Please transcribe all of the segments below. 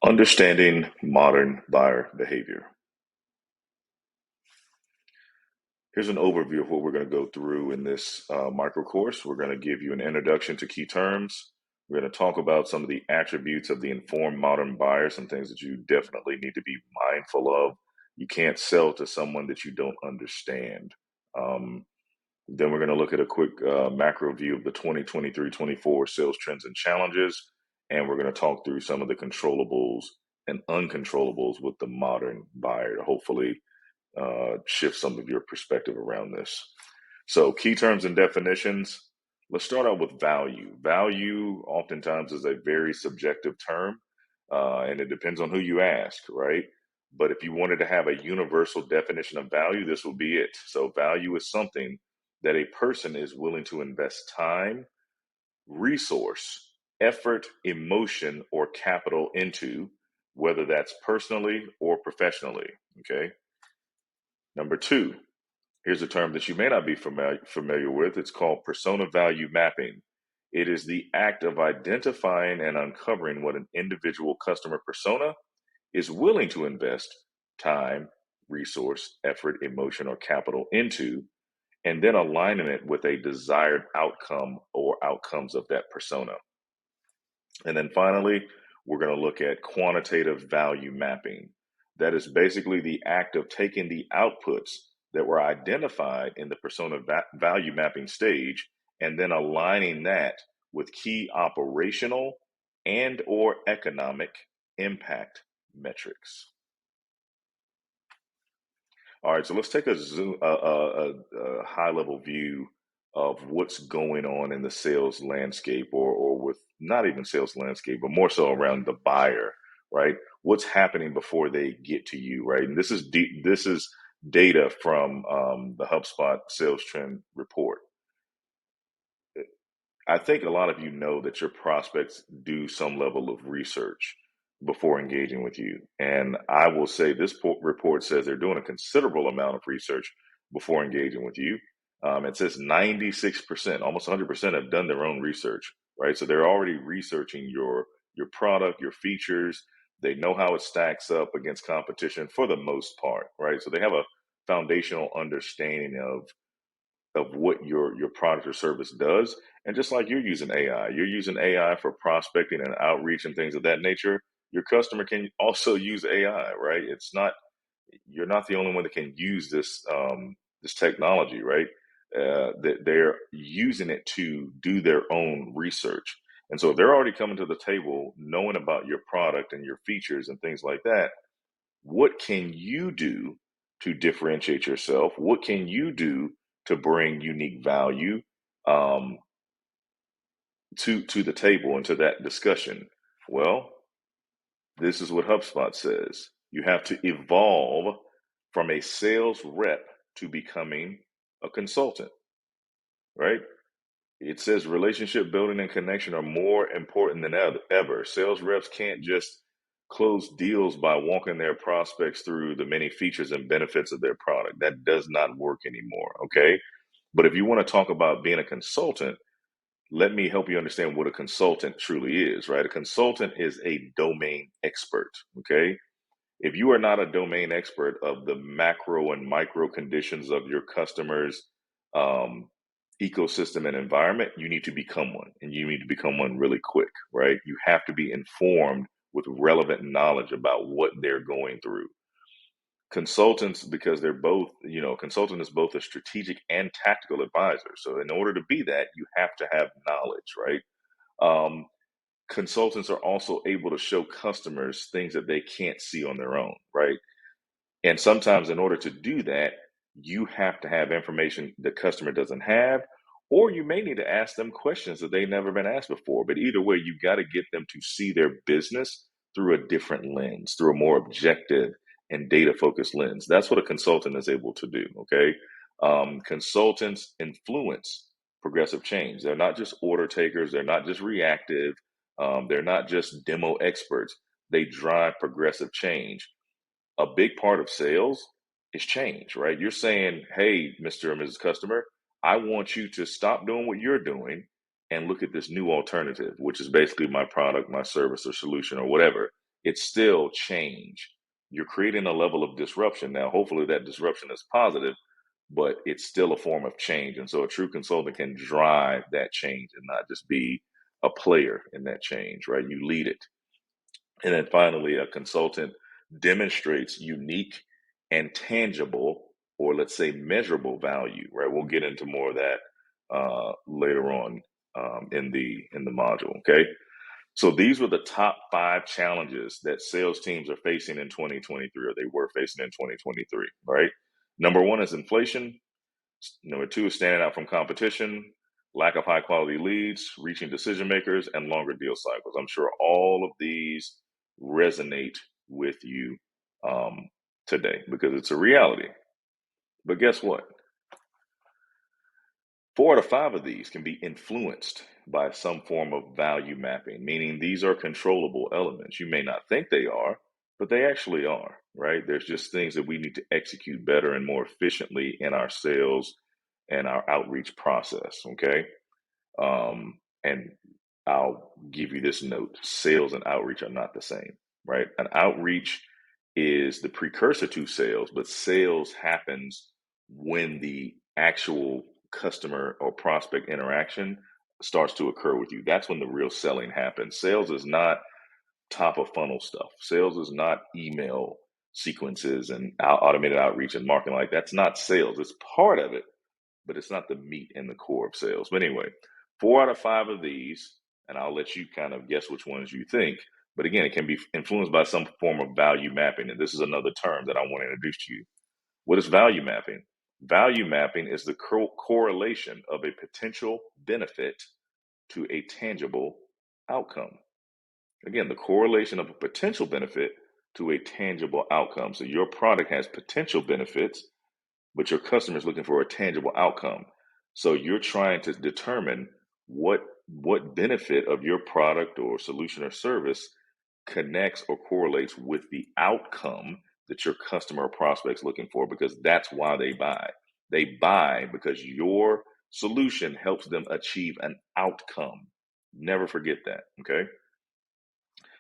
Understanding modern buyer behavior. Here's an overview of what we're going to go through in this micro course. We're going to give you an introduction to key terms. We're going to talk about some of the attributes of the informed modern buyer, some things that you definitely need to be mindful of. You can't sell to someone that you don't understand. Um, then we're going to look at a quick macro view of the 2023-24 sales trends and challenges. And we're going to talk through some of the controllables and uncontrollables with the modern buyer to hopefully shift some of your perspective around this. So, key terms and definitions. Let's start out with value. Value oftentimes is a very subjective term, and it depends on who you ask, right? But if you wanted to have a universal definition of value, this will be it. So, value is something that a person is willing to invest time, resource, effort, emotion, or capital into, whether that's personally or professionally. Okay. Number two, here's a term that you may not be familiar with. It's called persona value mapping. It is the act of identifying and uncovering what an individual customer persona is willing to invest time, resource, effort, emotion, or capital into, and then aligning it with a desired outcome or outcomes of that persona. And then finally, we're going to look at quantitative value mapping. That is basically the act of taking the outputs that were identified in the persona value mapping stage and then aligning that with key operational and or economic impact metrics. All right, so let's take a zoom, a high level view of what's going on in the sales landscape, or with not even sales landscape, but more so around the buyer, right? What's happening before they get to you, right? And this is data from the HubSpot sales trend report. I think a lot of you know that your prospects do some level of research before engaging with you. And I will say this report says they're doing a considerable amount of research before engaging with you. It says 96%, almost 100% have done their own research, right? So they're already researching your product, your features. They know how it stacks up against competition for the most part, right? So they have a foundational understanding of what your product or service does. And just like you're using AI for prospecting and outreach and things of that nature. Your customer can also use AI, right? It's not You're not the only one that can use this technology, right? That they're using it to do their own research. And so if they're already coming to the table knowing about your product and your features and things like that, what can you do to differentiate yourself? What can you do to bring unique value um, to the table and to that discussion? Well, this is what HubSpot says. You have to evolve from a sales rep to becoming a consultant, right? It says relationship building and connection are more important than ever. Sales reps can't just close deals by walking their prospects through the many features and benefits of their product. That does not work anymore, okay? But if you want to talk about being a consultant, let me help you understand what a consultant truly is, right? A consultant is a domain expert, okay? If you are not a domain expert of the macro and micro conditions of your customers' um, ecosystem and environment, you need to become one, and you need to become one really quick, right? You have to be informed with relevant knowledge about what they're going through. Consultants, because they're both, consultant is both a strategic and tactical advisor. So in order to be that, you have to have knowledge, right? Um, Consultants are also able to show customers things that they can't see on their own, right? And sometimes, in order to do that, you have to have information the customer doesn't have, or you may need to ask them questions that they've never been asked before. But either way, you've got to get them to see their business through a different lens, through a more objective and data focused lens. That's what a consultant is able to do. Okay. Consultants influence progressive change. They're not just order takers, they're not just reactive, they're not just demo experts. They drive progressive change. A big part of sales is change, right? You're saying, hey, Mr. or Mrs. Customer, I want you to stop doing what you're doing and look at this new alternative, which is basically my product, my service, or solution, or whatever. it's still change. You're creating a level of disruption. Now, hopefully that disruption is positive, but it's still a form of change. And so a true consultant can drive that change and not just be a player in that change, right? You lead it. And then finally, a consultant demonstrates unique and tangible, or let's say measurable value, right? We'll get into more of that later on in the module. Okay, so these were the top 5 challenges that sales teams are facing in 2023, or they were facing in 2023. Right. Number one is inflation. Number two is standing out from competition, lack of high quality leads, reaching decision makers, and longer deal cycles. I'm sure all of these resonate with you today because it's a reality. But guess what? 4 out of 5 of these can be influenced by some form of value mapping, meaning these are controllable elements. You may not think they are, but they actually are, right? There's just things that we need to execute better and more efficiently in our sales and our outreach process, okay? And I'll give you this note: sales and outreach are not the same, right? An outreach is the precursor to sales, but sales happens when the actual customer or prospect interaction starts to occur with you. That's when the real selling happens. Sales is not top of funnel stuff. Sales is not email sequences and automated outreach and marketing. Like, that's not sales. It's part of it, but it's not the meat and the core of sales. But anyway, 4 out of 5 of these, and I'll let you kind of guess which ones you think. But again, it can be influenced by some form of value mapping. And this is another term that I want to introduce to you. What is value mapping? Value mapping is the correlation of a potential benefit to a tangible outcome. Again, the correlation of a potential benefit to a tangible outcome. So your product has potential benefits, but your customer is looking for a tangible outcome. So you're trying to determine what benefit of your product or solution or service connects or correlates with the outcome that your customer or prospect's looking for, because that's why they buy. They buy because your solution helps them achieve an outcome. Never forget that, okay?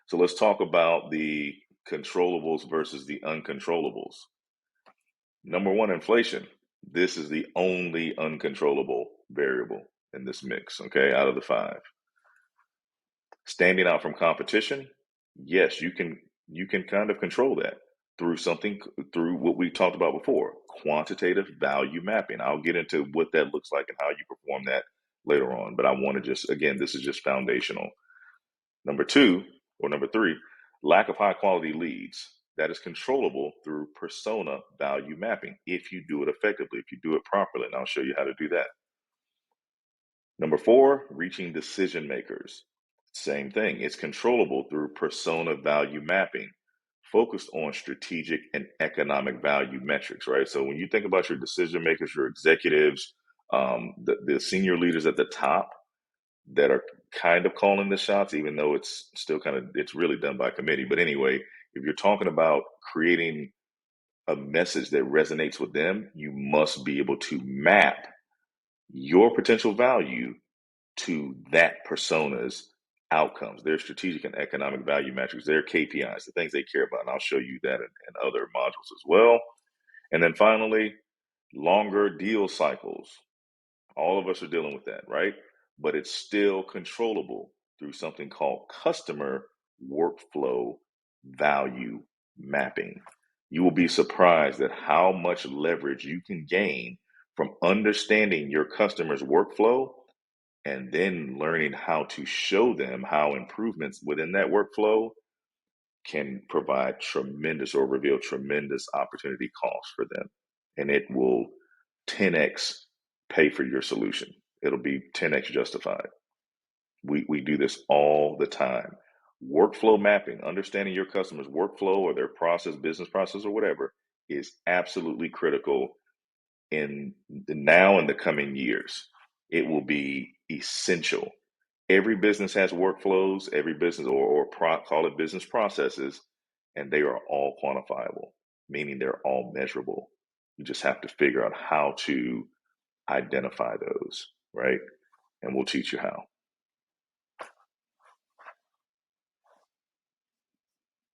So let's talk about the controllables versus the uncontrollables. Number one, inflation. This is the only uncontrollable variable in this mix, okay, out of the 5. Standing out from competition, yes, you can kind of control that through something, through what we talked about before, quantitative value mapping. I'll get into what that looks like and how you perform that later on, but I want to just, again, this is just foundational. Number 2, or number 3, lack of high quality leads. That is controllable through persona value mapping if you do it effectively, if you do it properly, and I'll show you how to do that. Number 4, reaching decision makers. Same thing. It's controllable through persona value mapping, focused on strategic and economic value metrics, right? So when you think about your decision makers, your executives, the senior leaders at the top that are kind of calling the shots, even though it's still kind of, it's really done by committee. But anyway, if you're talking about creating a message that resonates with them, you must be able to map your potential value to that persona's outcomes, their strategic and economic value metrics, their KPIs, the things they care about. And I'll show you that in other modules as well. And then finally, longer deal cycles. All of us are dealing with that, right? But it's still controllable through something called customer workflow value mapping. You will be surprised at how much leverage you can gain from understanding your customer's workflow and then learning how to show them how improvements within that workflow can provide tremendous or reveal tremendous opportunity costs for them. And it will 10x pay for your solution. It'll be 10x justified. We do this all the time. Workflow mapping, understanding your customer's workflow or their process, business process, or whatever, is absolutely critical in now and the coming years. It will be essential. Every business has workflows, every business call it business processes, and they are all quantifiable, meaning they're all measurable. You just have to figure out how to identify those, right? And we'll teach you how.